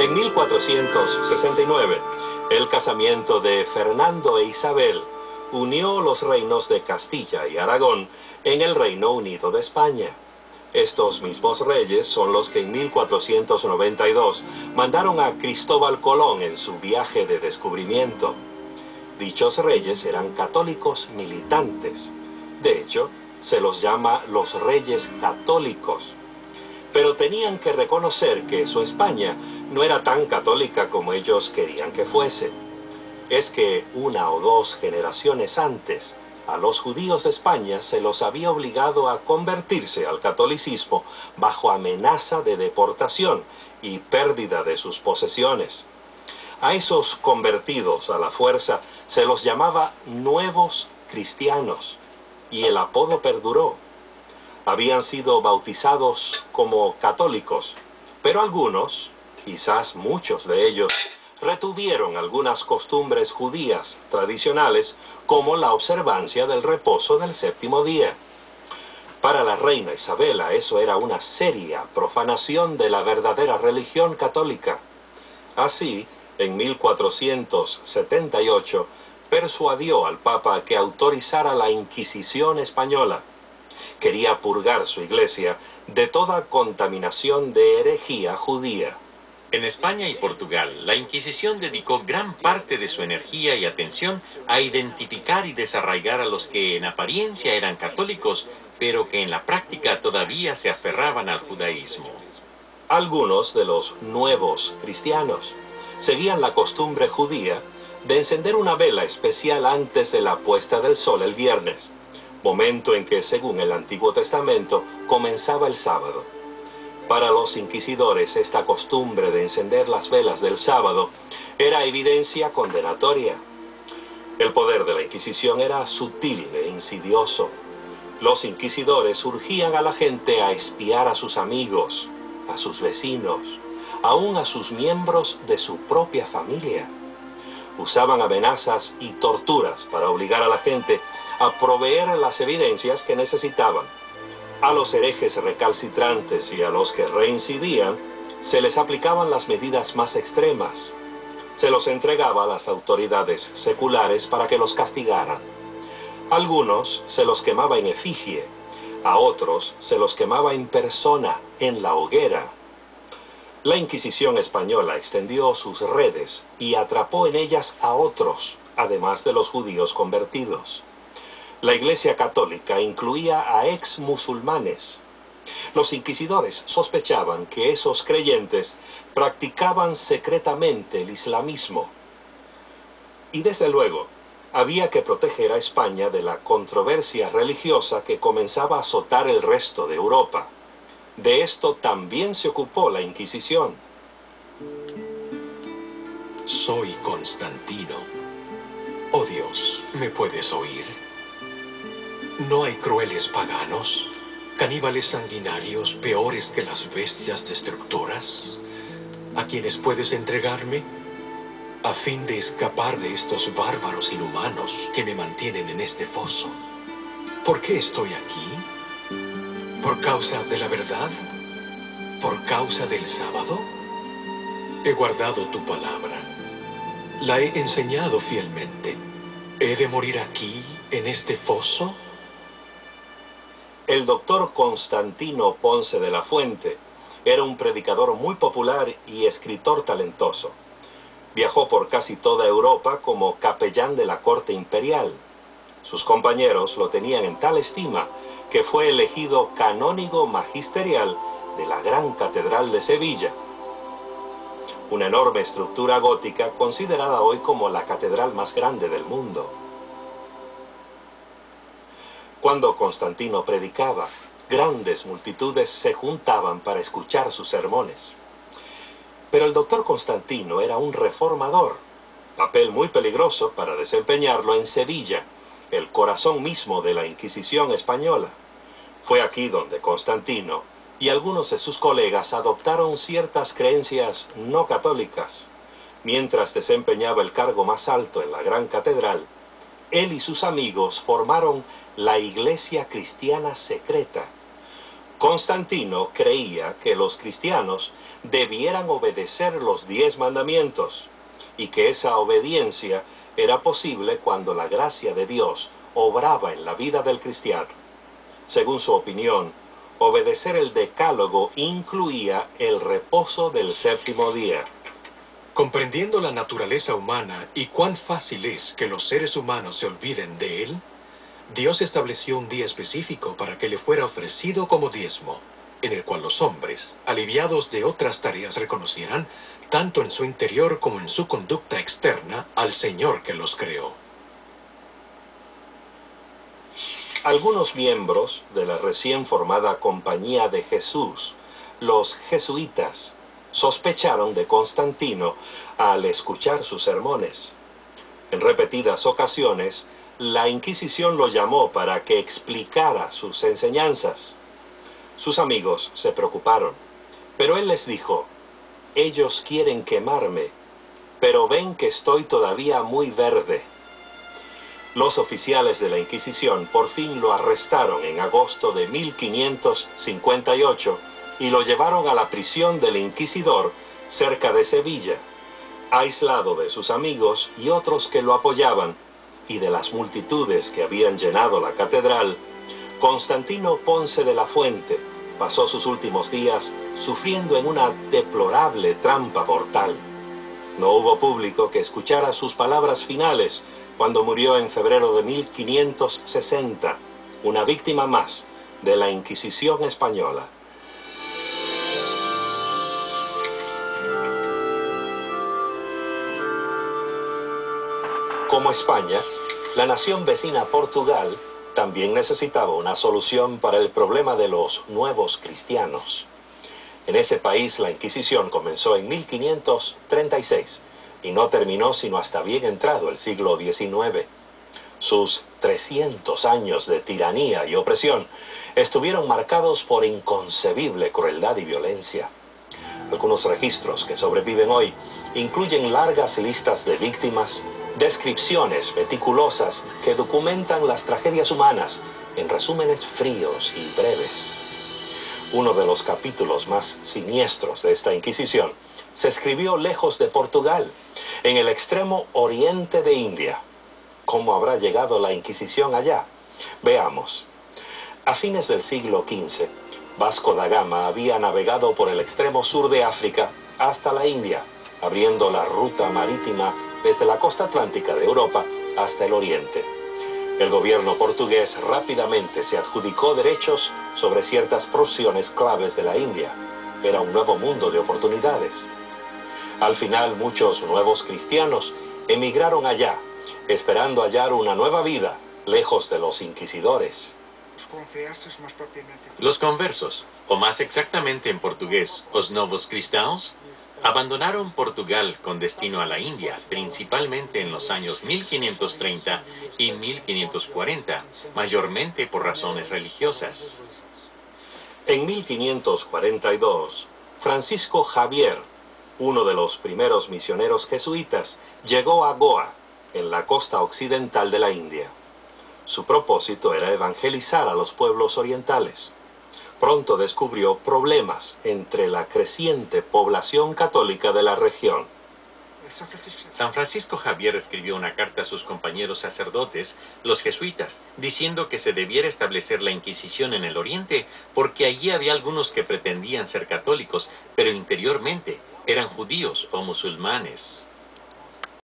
En 1469, el casamiento de Fernando e Isabel unió los reinos de Castilla y Aragón en el Reino Unido de España. Estos mismos reyes son los que en 1492 mandaron a Cristóbal Colón en su viaje de descubrimiento. Dichos reyes eran católicos militantes. De hecho, se los llama los reyes católicos. Pero tenían que reconocer que su España no era tan católica como ellos querían que fuese. Es que una o dos generaciones antes, a los judíos de España se los había obligado a convertirse al catolicismo bajo amenaza de deportación y pérdida de sus posesiones. A esos convertidos a la fuerza se los llamaba nuevos cristianos, y el apodo perduró. Habían sido bautizados como católicos, pero algunos, quizás muchos de ellos, retuvieron algunas costumbres judías tradicionales, como la observancia del reposo del séptimo día. Para la reina Isabela eso era una seria profanación de la verdadera religión católica. Así, en 1478, persuadió al Papa que autorizara la Inquisición española. Quería purgar su iglesia de toda contaminación de herejía judía. En España y Portugal, la Inquisición dedicó gran parte de su energía y atención a identificar y desarraigar a los que en apariencia eran católicos, pero que en la práctica todavía se aferraban al judaísmo. Algunos de los nuevos cristianos seguían la costumbre judía de encender una vela especial antes de la puesta del sol el viernes, momento en que, según el Antiguo Testamento, comenzaba el sábado. Para los inquisidores, esta costumbre de encender las velas del sábado era evidencia condenatoria. El poder de la Inquisición era sutil e insidioso. Los inquisidores urgían a la gente a espiar a sus amigos, a sus vecinos, aún a sus miembros de su propia familia. Usaban amenazas y torturas para obligar a la gente a proveer las evidencias que necesitaban. A los herejes recalcitrantes y a los que reincidían, se les aplicaban las medidas más extremas. Se los entregaba a las autoridades seculares para que los castigaran. Algunos se los quemaba en efigie, a otros se los quemaba en persona, en la hoguera. La Inquisición española extendió sus redes y atrapó en ellas a otros, además de los judíos convertidos. La Iglesia Católica incluía a ex-musulmanes. Los inquisidores sospechaban que esos creyentes practicaban secretamente el islamismo. Y desde luego, había que proteger a España de la controversia religiosa que comenzaba a azotar el resto de Europa. De esto también se ocupó la Inquisición. Soy Constantino. Oh Dios, ¿me puedes oír? ¿No hay crueles paganos, caníbales sanguinarios peores que las bestias destructoras, a quienes puedes entregarme, a fin de escapar de estos bárbaros inhumanos que me mantienen en este foso? ¿Por qué estoy aquí? ¿Por causa de la verdad? ¿Por causa del sábado? He guardado tu palabra. La he enseñado fielmente. ¿He de morir aquí, en este foso? El doctor Constantino Ponce de la Fuente era un predicador muy popular y escritor talentoso. Viajó por casi toda Europa como capellán de la corte imperial. Sus compañeros lo tenían en tal estima que fue elegido canónigo magisterial de la Gran Catedral de Sevilla, una enorme estructura gótica considerada hoy como la catedral más grande del mundo. Cuando Constantino predicaba, grandes multitudes se juntaban para escuchar sus sermones. Pero el doctor Constantino era un reformador, papel muy peligroso para desempeñarlo en Sevilla, el corazón mismo de la Inquisición española. Fue aquí donde Constantino y algunos de sus colegas adoptaron ciertas creencias no católicas. Mientras desempeñaba el cargo más alto en la Gran Catedral, él y sus amigos formaron la Iglesia Cristiana Secreta, Constantino creía que los cristianos debieran obedecer los 10 mandamientos y que esa obediencia era posible cuando la gracia de Dios obraba en la vida del cristiano. Según su opinión, obedecer el decálogo incluía el reposo del séptimo día. Comprendiendo la naturaleza humana y cuán fácil es que los seres humanos se olviden de él, Dios estableció un día específico para que le fuera ofrecido como diezmo, en el cual los hombres, aliviados de otras tareas, reconocieran, tanto en su interior como en su conducta externa, al Señor que los creó. Algunos miembros de la recién formada Compañía de Jesús, los jesuitas, sospecharon de Constantino al escuchar sus sermones. En repetidas ocasiones, la Inquisición lo llamó para que explicara sus enseñanzas. Sus amigos se preocuparon, pero él les dijo: ellos quieren quemarme, pero ven que estoy todavía muy verde. Los oficiales de la Inquisición por fin lo arrestaron en agosto de 1558 y lo llevaron a la prisión del Inquisidor cerca de Sevilla, aislado de sus amigos y otros que lo apoyaban, y de las multitudes que habían llenado la catedral. Constantino Ponce de la Fuente pasó sus últimos días sufriendo en una deplorable trampa mortal. No hubo público que escuchara sus palabras finales cuando murió en febrero de 1560, una víctima más de la Inquisición española. Como España, la nación vecina Portugal también necesitaba una solución para el problema de los nuevos cristianos. En ese país la Inquisición comenzó en 1536 y no terminó sino hasta bien entrado el siglo XIX. Sus 300 años de tiranía y opresión estuvieron marcados por inconcebible crueldad y violencia. Algunos registros que sobreviven hoy incluyen largas listas de víctimas, descripciones meticulosas que documentan las tragedias humanas en resúmenes fríos y breves. Uno de los capítulos más siniestros de esta Inquisición se escribió lejos de Portugal, en el extremo oriente de India. ¿Cómo habrá llegado la Inquisición allá? Veamos. A fines del siglo XV, Vasco da Gama había navegado por el extremo sur de África hasta la India, abriendo la ruta marítima desde la costa atlántica de Europa hasta el oriente. El gobierno portugués rápidamente se adjudicó derechos sobre ciertas porciones claves de la India. Era un nuevo mundo de oportunidades. Al final, muchos nuevos cristianos emigraron allá, esperando hallar una nueva vida, lejos de los inquisidores. Los conversos, o más exactamente en portugués, os novos cristãos, abandonaron Portugal con destino a la India, principalmente en los años 1530 y 1540, mayormente por razones religiosas. En 1542, Francisco Javier, uno de los primeros misioneros jesuitas, llegó a Goa, en la costa occidental de la India. Su propósito era evangelizar a los pueblos orientales. Pronto descubrió problemas entre la creciente población católica de la región. San Francisco Javier escribió una carta a sus compañeros sacerdotes, los jesuitas, diciendo que se debiera establecer la Inquisición en el Oriente, porque allí había algunos que pretendían ser católicos, pero interiormente eran judíos o musulmanes.